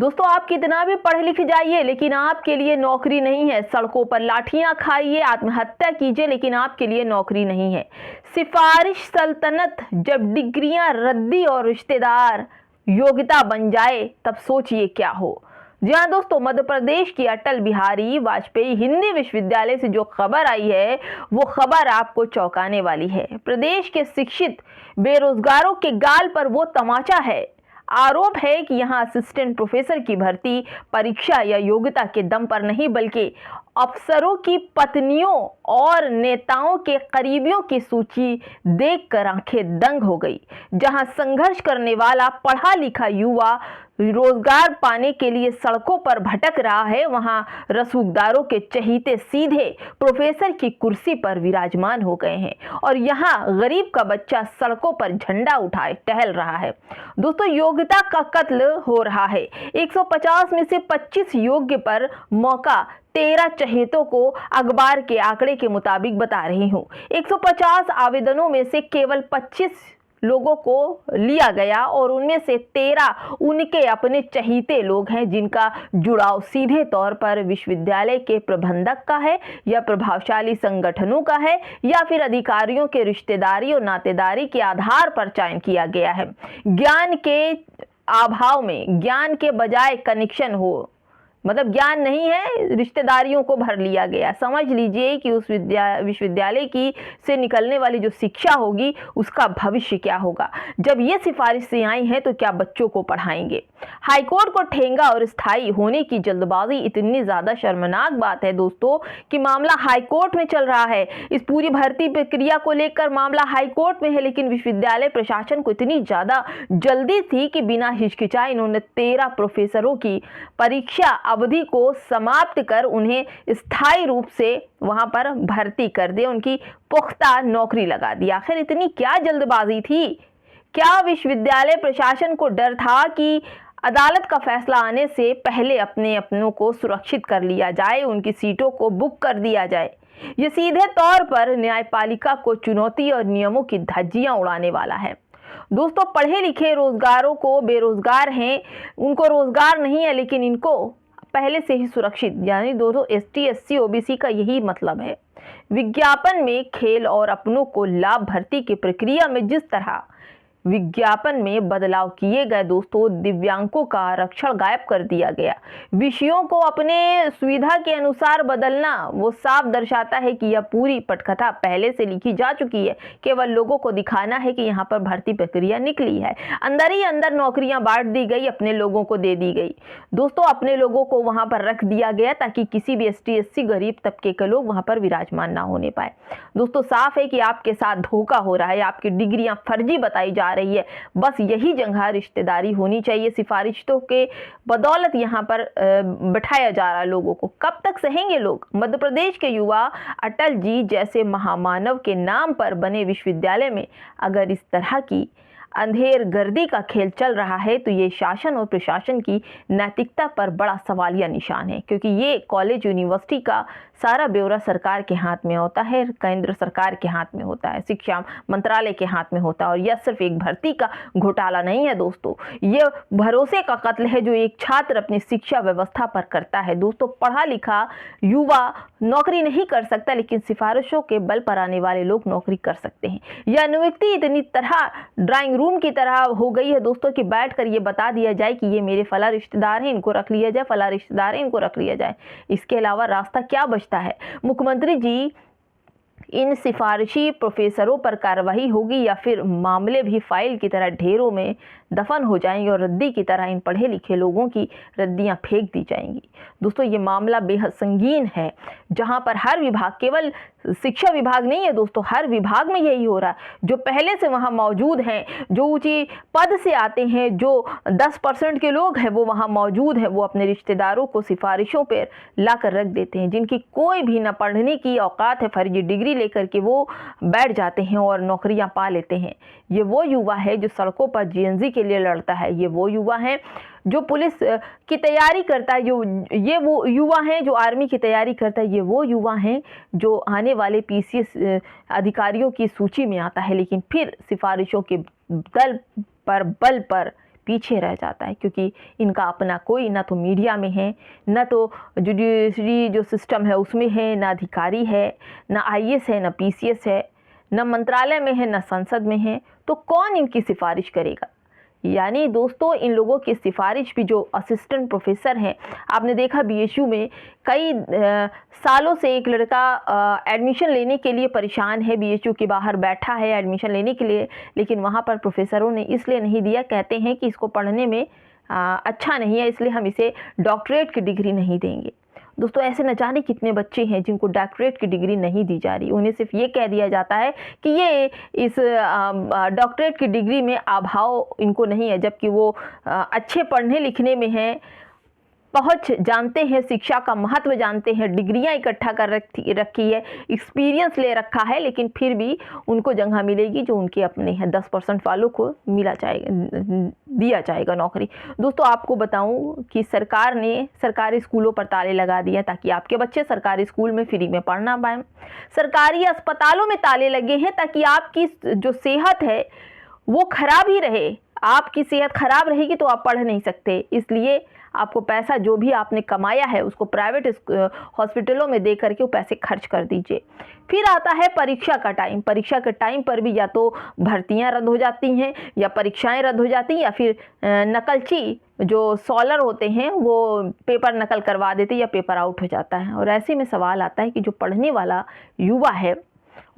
दोस्तों, आप कितना भी पढ़ लिख जाइए लेकिन आपके लिए नौकरी नहीं है। सड़कों पर लाठियां खाइए, आत्महत्या कीजिए, लेकिन आपके लिए नौकरी नहीं है। सिफारिश सल्तनत जब डिग्रियां रद्दी और रिश्तेदार योग्यता बन जाए तब सोचिए क्या हो। जी हाँ दोस्तों, मध्य प्रदेश की अटल बिहारी वाजपेयी हिंदी विश्वविद्यालय से जो खबर आई है वो खबर आपको चौंकाने वाली है। प्रदेश के शिक्षित बेरोजगारों के गाल पर वो तमाचा है। आरोप है कि यहां असिस्टेंट प्रोफेसर की भर्ती परीक्षा या योग्यता के दम पर नहीं बल्कि अफसरों की पत्नियों और नेताओं के करीबियों की सूची देखकर आंखें दंग हो गई। जहां संघर्ष करने वाला पढ़ा लिखा युवा रोजगार पाने के लिए सड़कों पर भटक रहा है, वहां रसूखदारों के चहीते सीधे प्रोफेसर की कुर्सी पर विराजमान हो गए हैं और यहां गरीब का बच्चा सड़कों पर झंडा उठाए टहल रहा है। दोस्तों, योग्यता का कत्ल हो रहा है। 150 में से 25 योग्य पर मौका 13 चहेतों को अखबार के आंकड़े के मुताबिक बता रही हूं। 150 आवेदनों में से केवल 25 लोगों को लिया गया और उनमें से 13 उनके अपने चहीते लोग हैं जिनका जुड़ाव सीधे तौर पर विश्वविद्यालय के प्रबंधक का है या प्रभावशाली संगठनों का है या फिर अधिकारियों के रिश्तेदारी और नातेदारी के आधार पर चयन किया गया है। ज्ञान के अभाव में ज्ञान के बजाय कनेक्शन हो, मतलब ज्ञान नहीं है, रिश्तेदारियों को भर लिया गया। समझ लीजिए कि उस विश्वविद्यालय की से निकलने वाली जो शिक्षा होगी उसका भविष्य क्या होगा। जब ये सिफारिशें आई हैं तो क्या बच्चों को पढ़ाएंगे। हाईकोर्ट को ठेंगा और स्थायी होने की जल्दबाजी इतनी ज्यादा शर्मनाक बात है दोस्तों कि मामला हाईकोर्ट में चल रहा है। इस पूरी भर्ती प्रक्रिया को लेकर मामला हाईकोर्ट में है, लेकिन विश्वविद्यालय प्रशासन को इतनी ज्यादा जल्दी थी कि बिना हिचकिचाए इन्होंने 13 प्रोफेसरों की परीक्षा अवधि को समाप्त कर उन्हें स्थायी रूप से वहां पर भर्ती कर दे, उनकी पुख्ता नौकरी लगा दी। आखिर इतनी क्या जल्दबाजी थी? क्या विश्वविद्यालय प्रशासन को डर था कि अदालत का फैसला आने से पहले अपनों को सुरक्षित कर लिया जाए, उनकी सीटों को बुक कर दिया जाए? ये सीधे तौर पर न्यायपालिका को चुनौती और नियमों की धज्जियां उड़ाने वाला है। दोस्तों, पढ़े लिखे रोजगारों को बेरोजगार हैं, उनको रोजगार नहीं है, लेकिन इनको पहले से ही सुरक्षित, यानी दोस्तों ST SC OBC का यही मतलब है। विज्ञापन में खेल और अपनों को लाभ भर्ती की प्रक्रिया में जिस तरह विज्ञापन में बदलाव किए गए दोस्तों, दिव्यांगों का आरक्षण गायब कर दिया गया। विषयों को अपने सुविधा के अनुसार बदलना वो साफ दर्शाता है कि यह पूरी पटकथा पहले से लिखी जा चुकी है। केवल लोगों को दिखाना है कि यहाँ पर भर्ती प्रक्रिया निकली है। अंदर ही अंदर नौकरियां बांट दी गई, अपने लोगों को दे दी गई। दोस्तों, अपने लोगों को वहां पर रख दिया गया ताकि किसी भी ST SC गरीब तबके के लोग वहां पर विराजमान ना होने पाए। दोस्तों, साफ है कि आपके साथ धोखा हो रहा है, आपकी डिग्रियां फर्जी बताई जा रही है। बस यही जगह रिश्तेदारी होनी चाहिए। सिफारिशों के बदौलत यहाँ पर बैठाया जा रहा है लोगों को। कब तक सहेंगे लोग? मध्य प्रदेश के युवा अटल जी जैसे महामानव के नाम पर बने विश्वविद्यालय में अगर इस तरह की अंधेर गर्दी का खेल चल रहा है तो ये शासन और प्रशासन की नैतिकता पर बड़ा सवालिया निशान है, क्योंकि ये कॉलेज यूनिवर्सिटी का सारा ब्यौरा सरकार के हाथ में होता है, केंद्र सरकार के हाथ में होता है, शिक्षा मंत्रालय के हाथ में होता है। और यह सिर्फ एक भर्ती का घोटाला नहीं है दोस्तों, ये भरोसे का कत्ल है जो एक छात्र अपनी शिक्षा व्यवस्था पर करता है। दोस्तों, पढ़ा लिखा युवा नौकरी नहीं कर सकता, लेकिन सिफारिशों के बल पर आने वाले लोग नौकरी कर सकते हैं। यह नियुक्ति इतनी तरह ड्राइंग रूम की तरह हो गई है दोस्तों कि बैठकर ये बता दिया जाए कि ये मेरे फला रिश्तेदार हैं, इनको रख लिया जाए, फला रिश्तेदार हैं, इनको रख लिया जाए। इसके अलावा रास्ता क्या बचता है? मुख्यमंत्री जी, इन सिफारिशी प्रोफेसरों पर कार्रवाई होगी या फिर मामले भी फाइल की तरह ढेरों में दफन हो जाएंगे और रद्दी की तरह इन पढ़े लिखे लोगों की रद्दियां फेंक दी जाएंगी? दोस्तों, ये मामला बेहद संगीन है, जहां पर हर विभाग, केवल शिक्षा विभाग नहीं है दोस्तों, हर विभाग में यही हो रहा है। जो पहले से वहां मौजूद हैं, जो ऊंची पद से आते हैं, जो 10% के लोग हैं वो वहां मौजूद हैं, वो अपने रिश्तेदारों को सिफारिशों पर लाकर रख देते हैं, जिनकी कोई भी न पढ़ने की औकात है, फर्जी डिग्री लेकर के वो बैठ जाते हैं और नौकरियां पा लेते हैं। ये वो युवा है जो सड़कों पर GNZ के लिए लड़ता है। ये वो युवा है जो पुलिस की तैयारी करता है, ये वो युवा हैं जो आर्मी की तैयारी करता है। ये वो युवा हैं जो आने वाले PCS अधिकारियों की सूची में आता है, लेकिन फिर सिफारिशों के बल पर पीछे रह जाता है, क्योंकि इनका अपना कोई ना तो मीडिया में है, ना तो जुडिशरी जो सिस्टम है उसमें है, ना अधिकारी है, ना IAS है, ना PCS है, ना मंत्रालय में है, ना संसद में है। तो कौन इनकी सिफारिश करेगा? यानी दोस्तों, इन लोगों की सिफारिश भी जो असिस्टेंट प्रोफेसर हैं, आपने देखा BHU में कई सालों से एक लड़का एडमिशन लेने के लिए परेशान है, BHU के बाहर बैठा है एडमिशन लेने के लिए, लेकिन वहाँ पर प्रोफेसरों ने इसलिए नहीं दिया, कहते हैं कि इसको पढ़ने में अच्छा नहीं है, इसलिए हम इसे डॉक्टरेट की डिग्री नहीं देंगे। दोस्तों, ऐसे न जाने कितने बच्चे हैं जिनको डॉक्टरेट की डिग्री नहीं दी जा रही, उन्हें सिर्फ ये कह दिया जाता है कि ये इस डॉक्टरेट की डिग्री में अभाव इनको नहीं है, जबकि वो अच्छे पढ़ने लिखने में हैं, पहुंच जानते हैं, शिक्षा का महत्व जानते हैं, डिग्रियां इकट्ठा कर रखी है, एक्सपीरियंस ले रखा है, लेकिन फिर भी उनको जगह मिलेगी जो उनके अपने हैं। 10% वालों को दिया जाएगा नौकरी। दोस्तों, आपको बताऊं कि सरकार ने सरकारी स्कूलों पर ताले लगा दिए ताकि आपके बच्चे सरकारी स्कूल में फ्री में पढ़ना पाएं। सरकारी अस्पतालों में ताले लगे हैं ताकि आपकी जो सेहत है वो खराब ही रहे। आपकी सेहत खराब रहेगी तो आप पढ़ नहीं सकते, इसलिए आपको पैसा जो भी आपने कमाया है उसको प्राइवेट हॉस्पिटलों में दे करके वो पैसे खर्च कर दीजिए। फिर आता है परीक्षा का टाइम। परीक्षा के टाइम पर भी या तो भर्तियां रद्द हो जाती हैं, या परीक्षाएं रद्द हो जाती हैं, या फिर नकलची जो सॉलर होते हैं वो पेपर नकल करवा देते या पेपर आउट हो जाता है। और ऐसे में सवाल आता है कि जो पढ़ने वाला युवा है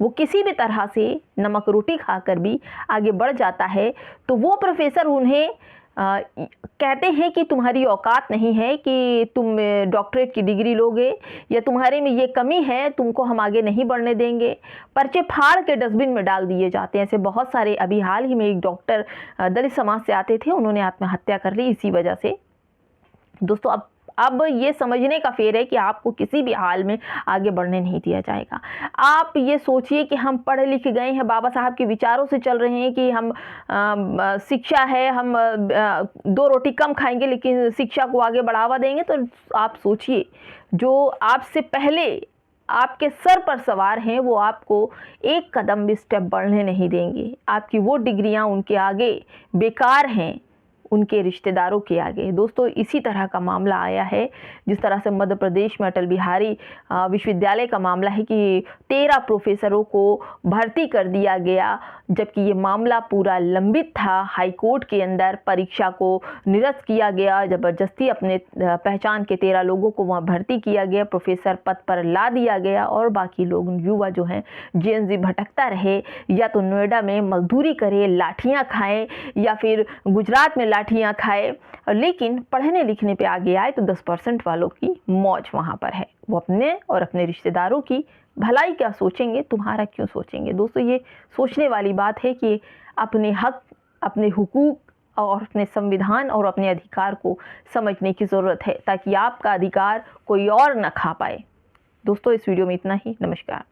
वो किसी भी तरह से नमक रोटी खाकर भी आगे बढ़ जाता है, तो वो प्रोफेसर उन्हें कहते हैं कि तुम्हारी औकात नहीं है कि तुम डॉक्टरेट की डिग्री लोगे, या तुम्हारे में ये कमी है, तुमको हम आगे नहीं बढ़ने देंगे। पर्चे फाड़ के डस्टबिन में डाल दिए जाते हैं। ऐसे बहुत सारे, अभी हाल ही में एक डॉक्टर दलित समाज से आते थे, उन्होंने आत्महत्या कर ली इसी वजह से। दोस्तों, अब ये समझने का फेर है कि आपको किसी भी हाल में आगे बढ़ने नहीं दिया जाएगा। आप ये सोचिए कि हम पढ़ लिख गए हैं, बाबा साहब के विचारों से चल रहे हैं कि हम शिक्षा है, हम 2 रोटी कम खाएंगे लेकिन शिक्षा को आगे बढ़ावा देंगे। तो आप सोचिए, जो आपसे पहले आपके सर पर सवार हैं वो आपको एक कदम भी स्टेप बढ़ने नहीं देंगे। आपकी वो डिग्रियां उनके आगे बेकार हैं, उनके रिश्तेदारों के आगे। दोस्तों, इसी तरह का मामला आया है, जिस तरह से मध्य प्रदेश में अटल बिहारी विश्वविद्यालय का मामला है कि 13 प्रोफेसरों को भर्ती कर दिया गया, जबकि ये मामला पूरा लंबित था। हाई कोर्ट के अंदर परीक्षा को निरस्त किया गया, ज़बरदस्ती अपने पहचान के 13 लोगों को वहाँ भर्ती किया गया, प्रोफेसर पद पर ला दिया गया, और बाकी लोग, युवा जो हैं, JNZ भटकता रहे, या तो नोएडा में मजदूरी करे, लाठियाँ खाएँ, या फिर गुजरात में लाठियाँ खाए, लेकिन पढ़ने लिखने पे आगे आए तो 10% वालों की मौज वहाँ पर है। वो अपने और अपने रिश्तेदारों की भलाई क्या सोचेंगे, तुम्हारा क्यों सोचेंगे? दोस्तों, ये सोचने वाली बात है कि अपने हक, अपने हुकूक और अपने संविधान और अपने अधिकार को समझने की ज़रूरत है, ताकि आपका अधिकार कोई और न खा पाए। दोस्तों, इस वीडियो में इतना ही। नमस्कार।